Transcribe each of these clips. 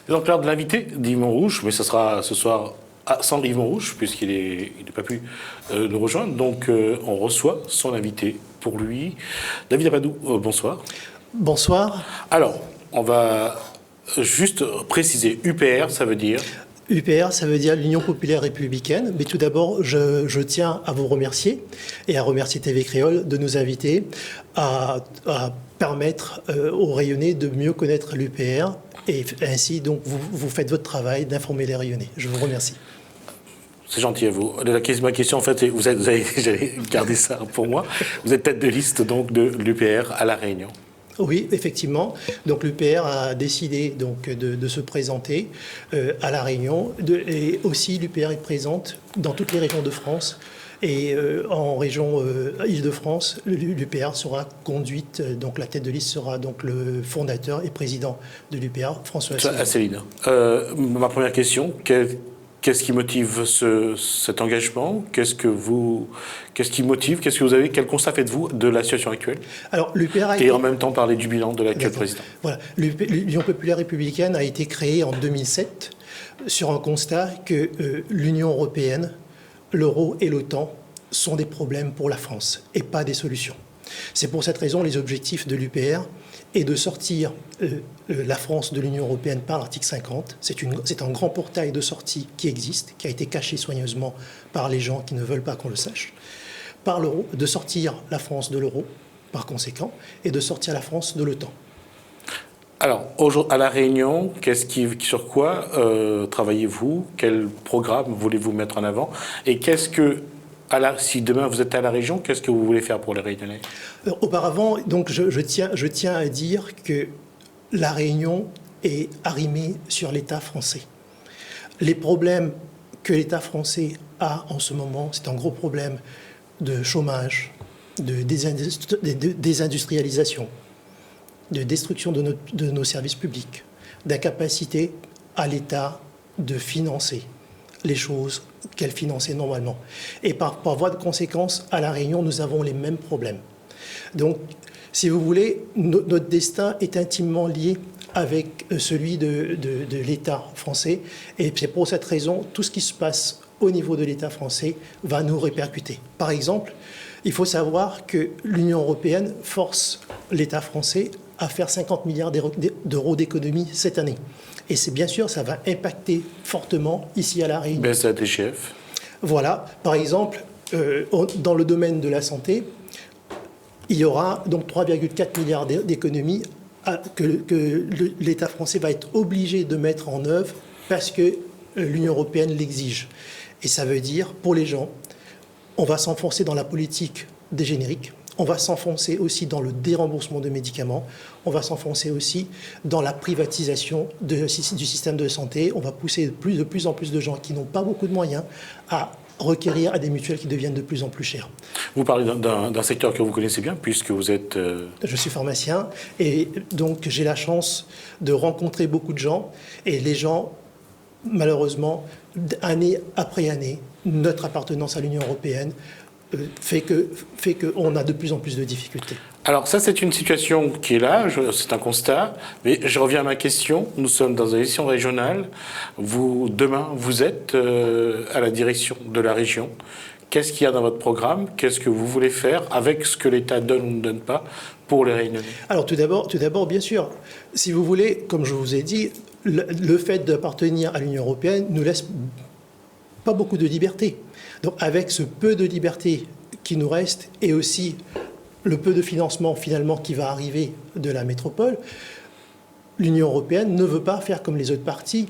Donc l'heure de l'invité d'Yves Montrouge, mais ce sera ce soir sans Yves Montrouge, puisqu'il n'a pas pu nous rejoindre. Donc on reçoit son invité pour lui. David Apadou, bonsoir. Bonsoir. Alors, on va juste préciser, UPR, ça veut dire... UPR, ça veut dire l'Union populaire républicaine. Mais tout d'abord, je tiens à vous remercier et à remercier TV Créole de nous inviter à permettre aux Rayonnais de mieux connaître l'UPR. Et ainsi, donc, vous faites votre travail d'informer les Rayonnais. Je vous remercie. C'est gentil à vous. Ma question, en fait, vous avez gardé ça pour moi. Vous êtes tête de liste donc, de l'UPR à La Réunion. Oui, effectivement. Donc l'UPR a décidé donc de se présenter à La Réunion. Et aussi, l'UPR est présente dans toutes les régions de France. Et en région Île-de-France, l'UPR sera conduite, donc la tête de liste sera donc le fondateur et président de l'UPR, François Asselineau. Ma première question, qu'est-ce qui motive cet engagement? Qu'est-ce qui motive? Quel constat faites-vous de la situation actuelle? Alors, l'UPR et en même temps parler du bilan de l'actuel président. Voilà. L'Union populaire républicaine a été créée en 2007 sur un constat que l'Union européenne, l'euro et l'OTAN sont des problèmes pour la France et pas des solutions. C'est pour cette raison les objectifs de l'UPR est de sortir la France de l'Union européenne par l'article 50. C'est un grand portail de sortie qui existe, qui a été caché soigneusement par les gens qui ne veulent pas qu'on le sache. Par l'euro, de sortir la France de l'euro, par conséquent, et de sortir la France de l'OTAN. Alors, à La Réunion, sur quoi travaillez-vous? Quel programme voulez-vous mettre en avant? Et si demain vous êtes à La Réunion, qu'est-ce que vous voulez faire pour les Réunionnais? Auparavant, donc, je tiens à dire que La Réunion est arrimée sur l'État français. Les problèmes que l'État français a en ce moment, c'est un gros problème de chômage, de désindustrialisation, de destruction de nos services publics, d'incapacité à l'État de financer les choses qu'elle finançait normalement. Et par voie de conséquence, à La Réunion, nous avons les mêmes problèmes. Donc, si vous voulez, notre destin est intimement lié avec celui de l'État français. Et c'est pour cette raison, tout ce qui se passe au niveau de l'État français va nous répercuter. Par exemple, il faut savoir que l'Union européenne force l'État français à faire 50 milliards d'euros d'économies cette année. Et c'est bien sûr, ça va impacter fortement ici à La Réunion. Baisse de la TGF. Voilà, par exemple, dans le domaine de la santé, il y aura donc 3,4 milliards d'économies que l'État français va être obligé de mettre en œuvre parce que l'Union européenne l'exige. Et ça veut dire, pour les gens, on va s'enfoncer dans la politique des génériques, on va s'enfoncer aussi dans le déremboursement de médicaments, on va s'enfoncer aussi dans la privatisation du système de santé, on va pousser de plus en plus de gens qui n'ont pas beaucoup de moyens à requérir à des mutuelles qui deviennent de plus en plus chères. Vous parlez d'un secteur que vous connaissez bien, puisque vous êtes... Je suis pharmacien, et donc j'ai la chance de rencontrer beaucoup de gens, et les gens, malheureusement, année après année, notre appartenance à l'Union européenne fait qu'on a de plus en plus de difficultés. Alors ça, c'est une situation qui est là, c'est un constat, mais je reviens à ma question. Nous sommes dans une élection régionale. Demain, vous êtes à la direction de la région. Qu'est-ce qu'il y a dans votre programme? Qu'est-ce que vous voulez faire avec ce que l'État donne ou ne donne pas pour les Réunionnais? Alors tout d'abord, bien sûr, si vous voulez, comme je vous ai dit, le fait d'appartenir à l'Union européenne nous laisse pas beaucoup de liberté. Donc avec ce peu de liberté qui nous reste et aussi le peu de financement finalement qui va arriver de la métropole, l'Union européenne ne veut pas faire comme les autres partis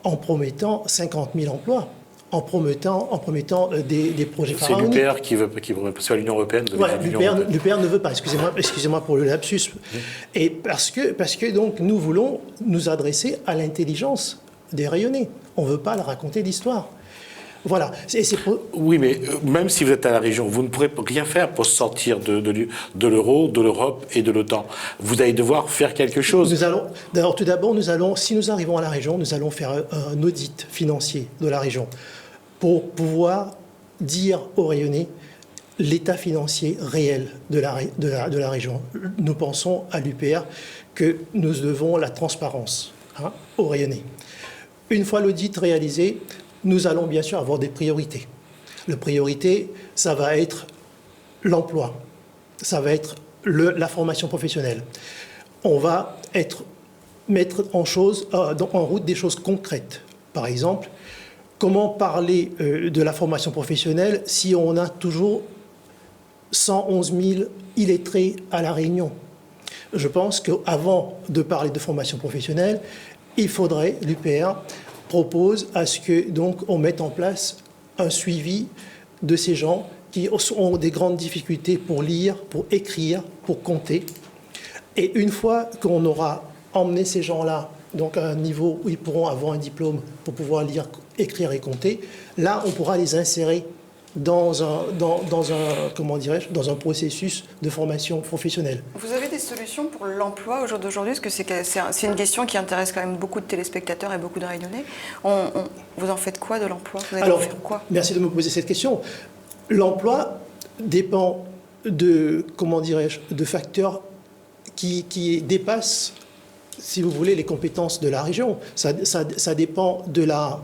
en promettant 50 000 emplois, en promettant des projets pharaoniques. C'est l'UPR qui veut passer à l'Union européenne. Voilà, l'UPR ne veut pas, excusez-moi pour le lapsus. Et parce que donc nous voulons nous adresser à l'intelligence des Rayonnais. On ne veut pas raconter l'histoire. Voilà. Oui, mais même si vous êtes à la région, vous ne pourrez rien faire pour sortir de l'euro, de l'Europe et de l'OTAN. Vous allez devoir faire quelque chose. Tout d'abord, si nous arrivons à la région, nous allons faire un audit financier de la région pour pouvoir dire aux Rayonnais l'état financier réel de la région. Nous pensons à l'UPR que nous devons la transparence au rayonné. Une fois l'audit réalisé, nous allons bien sûr avoir des priorités. La priorité, ça va être l'emploi, ça va être la formation professionnelle. On va mettre en route des choses concrètes. Par exemple, comment parler de la formation professionnelle si on a toujours 111 000 illettrés à La Réunion? Je pense qu'avant de parler de formation professionnelle, il faudrait, l'UPR propose à ce que donc on mette en place un suivi de ces gens qui ont des grandes difficultés pour lire, pour écrire, pour compter. Et une fois qu'on aura emmené ces gens-là donc à un niveau où ils pourront avoir un diplôme pour pouvoir lire, écrire et compter, là, on pourra les insérer dans un processus de formation professionnelle. Vous avez des solutions pour l'emploi au jour d'aujourd'hui? Parce que c'est une question qui intéresse quand même beaucoup de téléspectateurs et beaucoup de Réunionnais. Vous en faites quoi de l'emploi? Vous allez en faire quoi? Merci de me poser cette question. L'emploi dépend de facteurs qui dépassent, si vous voulez, les compétences de la région. Ça dépend de la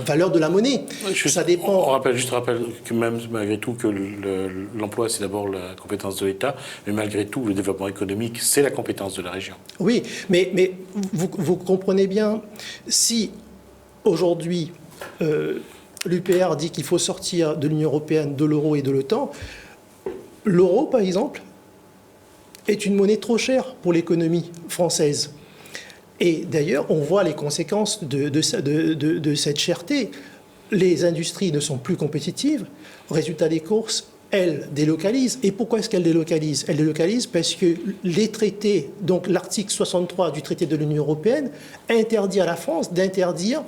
valeur de la monnaie. On rappelle que même malgré tout que l'emploi, c'est d'abord la compétence de l'État, mais malgré tout, le développement économique, c'est la compétence de la région. Oui, mais vous comprenez bien, si aujourd'hui l'UPR dit qu'il faut sortir de l'Union européenne, de l'euro et de l'OTAN, l'euro, par exemple, est une monnaie trop chère pour l'économie française. Et d'ailleurs, on voit les conséquences de cette cherté. Les industries ne sont plus compétitives. Résultat des courses, elles délocalisent. Et pourquoi est-ce qu'elles délocalisent? Elles délocalisent parce que les traités, donc l'article 63 du traité de l'Union européenne, interdit à la France d'interdire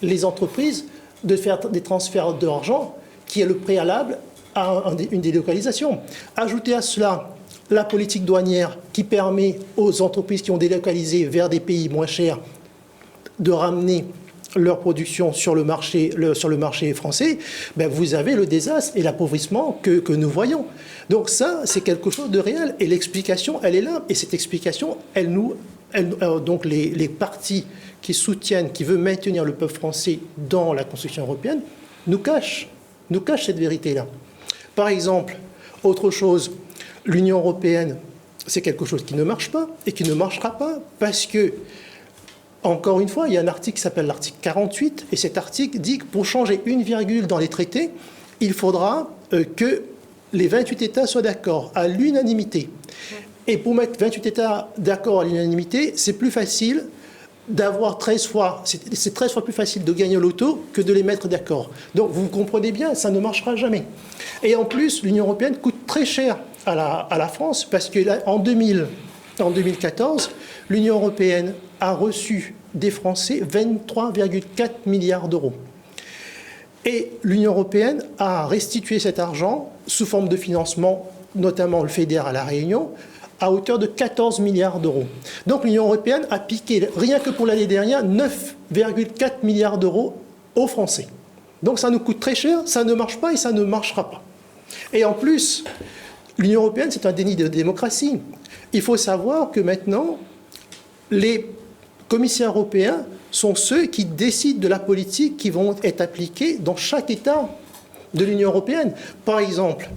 les entreprises de faire des transferts d'argent, qui est le préalable à une délocalisation. Ajoutez à cela la politique douanière qui permet aux entreprises qui ont délocalisé vers des pays moins chers de ramener leur production sur le marché français, vous avez le désastre et l'appauvrissement que nous voyons. Donc ça, c'est quelque chose de réel. Et l'explication, elle est là. Et cette explication, donc les partis qui soutiennent, qui veulent maintenir le peuple français dans la construction européenne, nous cachent cette vérité-là. Par exemple, autre chose, l'Union européenne, c'est quelque chose qui ne marche pas et qui ne marchera pas parce que, encore une fois, il y a un article qui s'appelle l'article 48 et cet article dit que pour changer une virgule dans les traités, il faudra que les 28 États soient d'accord à l'unanimité. Et pour mettre 28 États d'accord à l'unanimité, c'est plus facile d'avoir 13 fois, c'est 13 fois plus facile de gagner au loto que de les mettre d'accord. Donc vous comprenez bien, ça ne marchera jamais. Et en plus, l'Union européenne coûte très cher à la France parce que là, en 2014, l'Union européenne a reçu des Français 23,4 milliards d'euros. Et l'Union européenne a restitué cet argent sous forme de financement, notamment le FEDER à La Réunion, à hauteur de 14 milliards d'euros. Donc l'Union européenne a piqué, rien que pour l'année dernière, 9,4 milliards d'euros aux Français. Donc ça nous coûte très cher, ça ne marche pas et ça ne marchera pas. Et en plus, l'Union européenne, c'est un déni de démocratie. Il faut savoir que maintenant, les commissaires européens sont ceux qui décident de la politique qui vont être appliquée dans chaque État de l'Union européenne. Par exemple,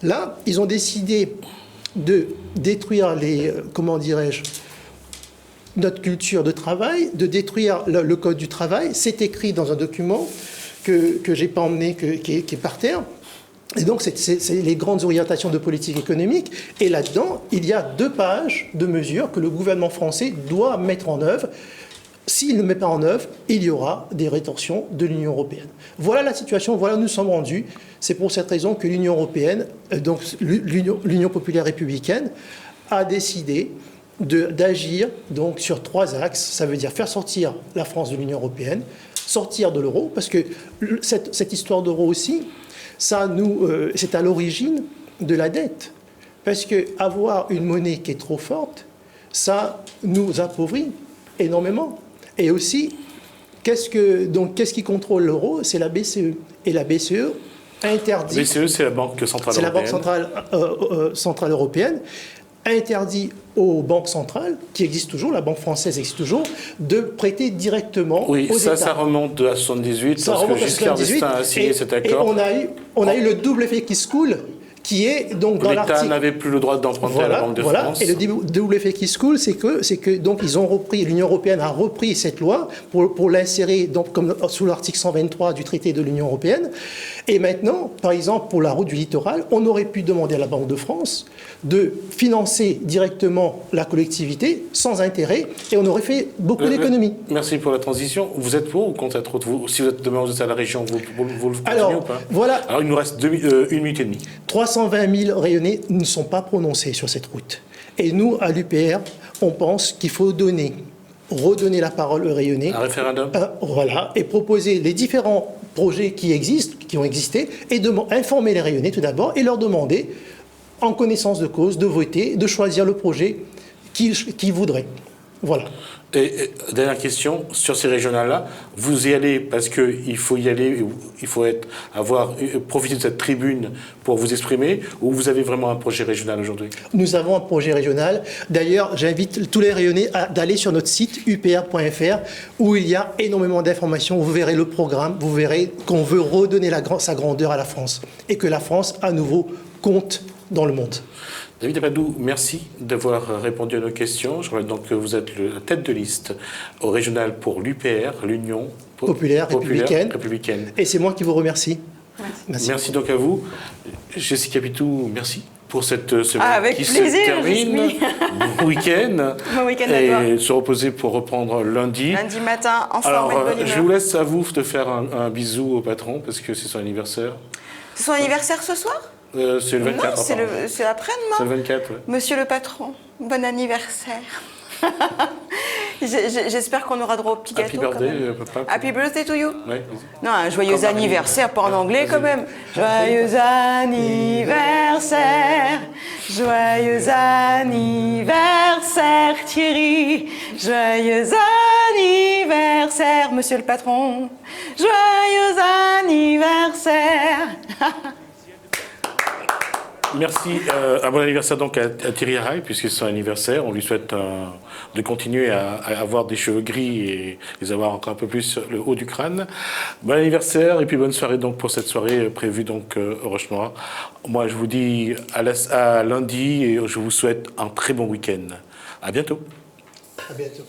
là, ils ont décidé de détruire notre culture de travail, de détruire le code du travail. C'est écrit dans un document que j'ai pas emmené, qui est par terre. Et donc, c'est les grandes orientations de politique économique. Et là-dedans, il y a 2 pages de mesures que le gouvernement français doit mettre en œuvre. S'il ne met pas en œuvre, il y aura des rétorsions de l'Union européenne. Voilà la situation, voilà où nous sommes rendus. C'est pour cette raison que l'Union européenne, donc l'Union populaire républicaine, a décidé d'agir donc sur 3 axes. Ça veut dire faire sortir la France de l'Union européenne, sortir de l'euro, parce que cette histoire d'euro aussi, c'est à l'origine de la dette. Parce qu'avoir une monnaie qui est trop forte, ça nous appauvrit énormément. Et aussi, qu'est-ce qui contrôle l'euro? C'est la BCE. Et la BCE interdit... La BCE, c'est la Banque centrale européenne. C'est la Banque centrale européenne. interdit aux banques centrales, qui existent toujours, la Banque française existe toujours, de prêter directement aux États. Ça remonte à 78, Ça parce que remonte à Giscard 78, d'Estaing a signé cet accord. Et on a eu le double effet qui se coule, qui est donc dans l'article. L'État n'avait plus le droit d'emprunter à la Banque de France. Et le double effet qui se coule, c'est que donc ils ont repris, l'Union européenne a repris cette loi pour l'insérer donc comme sous l'article 123 du traité de l'Union européenne. Et maintenant, par exemple, pour la route du littoral, on aurait pu demander à la Banque de France de financer directement la collectivité sans intérêt, et on aurait fait beaucoup d'économies. Merci pour la transition. Vous êtes pour ou contre cette route? Si demain vous êtes à la région, vous le continuez Alors, ou pas? voilà. Alors il nous reste 1 minute et demie. 320 000 rayonnés ne sont pas prononcés sur cette route. Et nous, à l'UPR, on pense qu'il faut redonner la parole aux rayonnés. Un référendum. Voilà, et proposer les différents projets qui ont existé, et informer les rayonnés tout d'abord, et leur demander, en connaissance de cause, de voter, de choisir le projet qu'ils voudraient. Voilà. Et dernière question, sur ces régionales-là, vous y allez parce qu'il faut y aller, il faut profiter de cette tribune pour vous exprimer, ou vous avez vraiment un projet régional aujourd'hui? Nous avons un projet régional. D'ailleurs, j'invite tous les rayonnés d'aller sur notre site upr.fr où il y a énormément d'informations. Vous verrez le programme, vous verrez qu'on veut redonner sa grandeur à la France et que la France, à nouveau, compte dans le monde. David Apadou, merci d'avoir répondu à nos questions. Je rappelle donc que vous êtes la tête de liste au régional pour l'UPR, l'Union populaire républicaine. Et c'est moi qui vous remercie. Merci donc à vous. Jessica Pitou, merci pour cette semaine qui plaisir, se termine. Bon week-end. Bon week-end à toi. Et se reposer pour reprendre lundi. Lundi matin, en forme Alors, et de bonne humeur. je vous laisse à vous de faire un bisou au patron parce que c'est son anniversaire. C'est son anniversaire ce soir? C'est le 24. Non, c'est après-demain. C'est le 24, oui. Monsieur le patron, bon anniversaire. J'espère qu'on aura droit au petit gâteau. Happy birthday, papa. Happy birthday to you. Ouais. Non, un joyeux anniversaire, pas en anglais quand même. Joyeux anniversaire, joyeux anniversaire Thierry, joyeux anniversaire Monsieur le patron, joyeux anniversaire. Merci. Un bon anniversaire donc à Thierry Haraï, puisque c'est son anniversaire. On lui souhaite de continuer à avoir des cheveux gris et les avoir encore un peu plus sur le haut du crâne. Bon anniversaire et puis bonne soirée donc pour cette soirée prévue donc au Roche-Noire. Moi, je vous dis à lundi et je vous souhaite un très bon week-end. À bientôt. À bientôt.